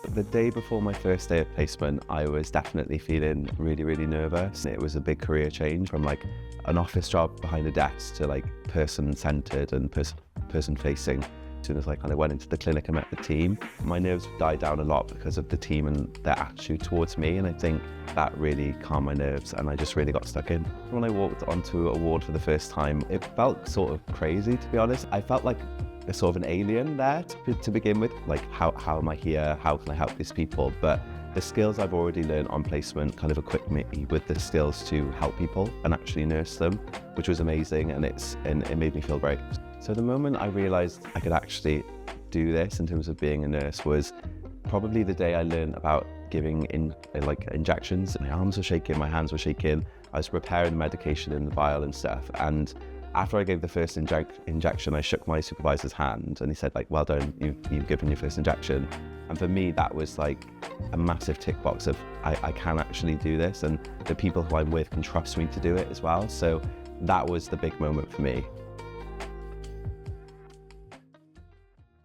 The day before my first day of placement, I was definitely feeling really, really nervous. It was a big career change from like an office job behind a desk to like person-centered and person-facing. As soon as I kind of went into the clinic and met the team, my nerves died down a lot because of the team and their attitude towards me, and I think that really calmed my nerves and I just really got stuck in. When I walked onto a ward for the first time, it felt sort of crazy, to be honest. I felt like a sort of an alien there to begin with. Like, how am I here? How can I help these people? But the skills I've already learned on placement kind of equipped me with the skills to help people and actually nurse them, which was amazing, and it made me feel great. So the moment I realized I could actually do this in terms of being a nurse was probably the day I learned about giving injections. My arms were shaking, my hands were shaking. I was preparing the medication in the vial and stuff. And after I gave the first injection, I shook my supervisor's hand and he said, like, well done, you've given your first injection. And for me, that was like a massive tick box of I can actually do this, and the people who I'm with can trust me to do it as well. So that was the big moment for me.